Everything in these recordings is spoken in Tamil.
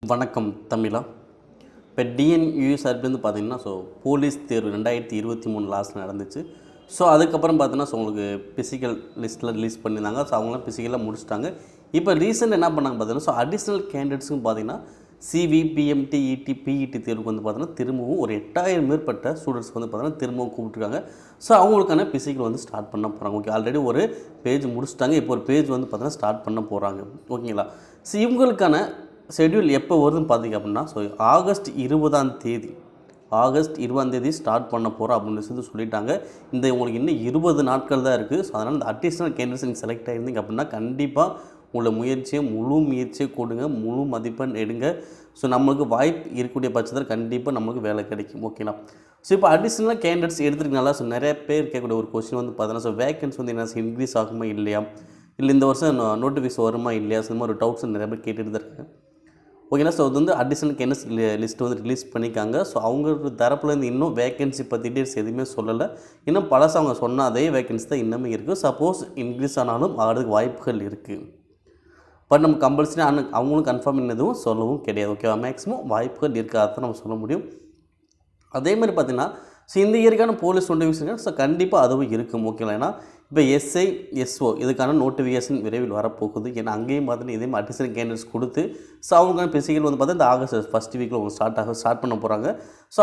வணக்கம் தமிழா. இப்போ டிஎன்யூஎஸ்ஆர்பிலேருந்து பார்த்தீங்கன்னா போலீஸ் தேர்வு 2023 லாஸ்ட்டில் நடந்துச்சு. அதுக்கப்புறம் பார்த்தீங்கன்னா உங்களுக்கு பிசிக்கல் லிஸ்ட்டில் ரிலீஸ் பண்ணியிருந்தாங்க. அவங்களாம் பிசிக்கலாக முடிச்சிட்டாங்க. இப்போ ரீசெண்ட் என்ன பண்ணாங்க பார்த்தீங்கன்னா அடிஷ்னல் கேண்டிடேட்ஸுக்கும் பார்த்தீங்கன்னா சிவி, பிஎம்டி, இடி, பிஇடி தேர்வுக்கு பார்த்தீங்கன்னா திரும்பவும் ஒரு 8000 மேற்பட்ட ஸ்டூடெண்ட்ஸ்க்கு பார்த்தீங்கன்னா திரும்பவும் கூப்பிட்டுருக்காங்க. அவங்களுக்கான பிசிக்கல் ஸ்டார்ட் பண்ண போகிறாங்க. ஓகே, ஆல்ரெடி ஒரு பேஜ் முடிச்சிட்டாங்க. இப்போ ஒரு பேஜ் பார்த்தீங்கன்னா ஸ்டார்ட் பண்ண போகிறாங்க. ஓகேங்களா. இவங்களுக்கான ஷெட்யூல் எப்போ வருதுன்னு பார்த்தீங்க அப்படின்னா ஆகஸ்ட் 20 ஸ்டார்ட் பண்ண போகிறோம் அப்படின்னு சொல்லிட்டாங்க. உங்களுக்கு இன்னும் 20 நாட்கள் தான் இருக்குது. அதனால் இந்த அடிஷ்னல் கேண்டிடேட்ஸ் நீங்கள் செலக்ட் ஆகிருந்தீங்க அப்படின்னா கண்டிப்பாக உங்களை முழு முயற்சியை கொடுங்க, முழு மதிப்பெண் எடுங்க. நம்மளுக்கு வாய்ப்பு இருக்கக்கூடிய பட்சத்தில் கண்டிப்பாக நம்மளுக்கு வேலை கிடைக்கும். ஓகேங்களா. இப்போ அடிஷ்னலாக கேண்டிடேட்ஸ் எடுத்துருக்கனால நிறைய பேர் கேட்கக்கூடிய ஒரு கொஸ்டின் பார்த்தீங்கன்னா வேகன்சி என்ன இன்க்ரீஸ் ஆகுமா இல்லையா, இல்லை இந்த வருஷம் நோட்டிஃபிகேஷன் வருமா இல்லையா, இந்த மாதிரி ஒரு டவுட்ஸ் நிறைய பேர் கேட்டுட்டு தான் இருக்காங்க. ஓகேங்களா. அது அடிஷ்னல் கேண்டிடேட்ஸ் லிஸ்ட் ரிலீஸ் பண்ணிக்காங்க. அவங்க தரப்புலேருந்து இன்னும் வேகன்சி பற்றி டீட்டெயில்ஸ் எதுவுமே சொல்லலை. இன்னும் பழசு அவங்க சொன்ன அதே வேகன்சி தான் இன்னுமே இருக்குது. சப்போஸ் இன்க்ரீஸ் ஆனாலும் ஆகிறதுக்கு வாய்ப்புகள் இருக்குது. பட் நம்ம கம்பல்சரி அவங்களும் கன்ஃபார்ம் எதுவும் சொல்லவும் கிடையாது. ஓகேவா. மேக்ஸிமம் வாய்ப்புகள் இருக்காதான் நம்ம சொல்ல முடியும். அதே மாதிரி பார்த்திங்கன்னா இந்த இயற்கான போலீஸ் நோட்டிஃபிகேஷன் கண்டிப்பாக அதுவும் இருக்கும். ஓகேங்களா. ஏன்னா இப்போ எஸ்ஐ, எஸ்ஓ இதுக்கான நோட்டிஃபிகேஷன் விரைவில் வரப்போகுது. ஏன்னா அங்கேயும் பார்த்தீங்கன்னா இதே மாதிரி அடிஷனல் கேண்டிடேட்ஸ் கொடுத்து அவங்களுக்கான பிசிக்கல் பார்த்தா இந்த ஆகஸ்ட் ஃபஸ்ட் வீக்கில் அவங்க ஸ்டார்ட் பண்ண போகிறாங்க.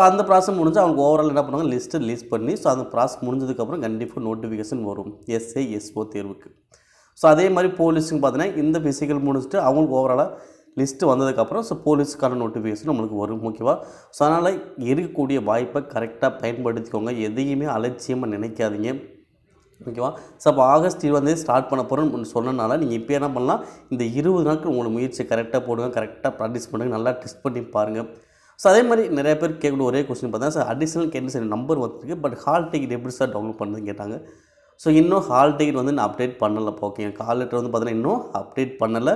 அந்த ப்ராசஸ் முடிஞ்சு அவங்க ஓவரால் என்ன பண்ணுவாங்க லிஸ்ட்டு ரிலீஸ் பண்ணி அந்த ப்ராசஸ் முடிஞ்சதுக்கப்புறம் கண்டிப்பாக நோட்டிஃபிகேஷன் வரும் எஸ்ஐ, எஸ்ஓ தேர்வுக்கு. அதே மாதிரி போலீஸுக்கு பார்த்தீங்கன்னா இந்த பிசிக்கல் முடிச்சுட்டு அவங்களுக்கு ஓவராலாக லிஸ்ட்டு வந்ததுக்கப்புறம் போலீஸுக்கான நோட்டிஃபிகேஷன் நம்மளுக்கு வரும். ஓகேவா. அதனால் இருக்கக்கூடிய வாய்ப்பை கரெக்டாக பயன்படுத்திக்கோங்க. எதையுமே அலட்சியமாக நினைக்காதீங்க. ஓகேவா. அப்போ ஆகஸ்ட் 20 ஸ்டார்ட் பண்ண போகிறோன்னு சொன்னனால நீங்கள் இப்போ என்ன பண்ணலாம், இந்த 20 நாட்கள் உங்களோட முயற்சியை கரெக்டாக போடுங்க, கரெக்டாக ப்ராக்டிஸ் பண்ணுங்கள், நல்லா டெஸ்ட் பண்ணி பாருங்கள். அதே மாதிரி நிறைய பேர் கேட்கக்கூடிய ஒரே கொஸ்டின் பார்த்தா அடிஷ்னல் கேண்டிடேட்ஸ் நம்பர் வந்துருக்கு, பட் ஹால் டிக்கெட் எப்படி சார் டவுன்லோட் பண்ணுறதுன்னு கேட்டாங்க. இன்னும் ஹால் டிக்கெட் நான் அப்டேட் பண்ணலை. ஓகேங்க. கால் லெட்டர் பார்த்தீங்கன்னா இன்னும் அப்டேட் பண்ணலை.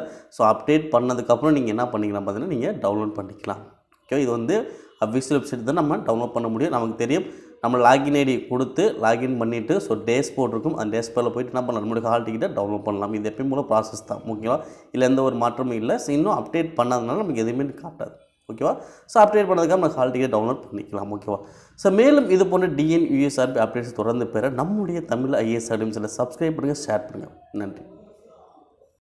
அப்டேட் பண்ணதுக்கப்புறம் நீங்கள் என்ன பண்ணிக்கலாம் பார்த்தீங்கன்னா நீங்கள் டவுன்லோட் பண்ணிக்கலாம். ஓகே. இது அஃபிஷியல் வெப்சைட் தான் நம்ம டவுன்லோட் பண்ண முடியும். நமக்கு தெரியும் நம்ம லாகின் ஐடி கொடுத்து லாகின் பண்ணிவிட்டு டேஸ் போட்டிருக்கும். அந்த டேஸ் பேரில் போய்ட்டு என்ன பண்ணலாம், நம்மளுடைய ஹால் டிக்கெட்டை டவுன்லோட் பண்ணலாம். இது எப்பயும் போல ப்ராசஸ் தான். ஓகேவா. இல்லை எந்த ஒரு மாற்றமும் இல்லை. இன்னும் அப்டேட் பண்ணாதனால நமக்கு எதுவுமே காட்டாது. ஓகேவா. அப்டேட் பண்ணதுக்காக நம்ம ஹால் டிக்கெட் டவுன்லோட் பண்ணிக்கலாம். ஓகேவா. மேலும் இது போன்ற டிஎன்யூஎஸ்ஆர்பி அப்டேட்ஸ் தொடர்ந்து பெற நம்முடைய தமிழ் ஐஏஎஸ் அகாடமி சேனலை சப்ஸ்கிரைப் பண்ணுங்கள், ஷேர் பண்ணுங்கள். நன்றி.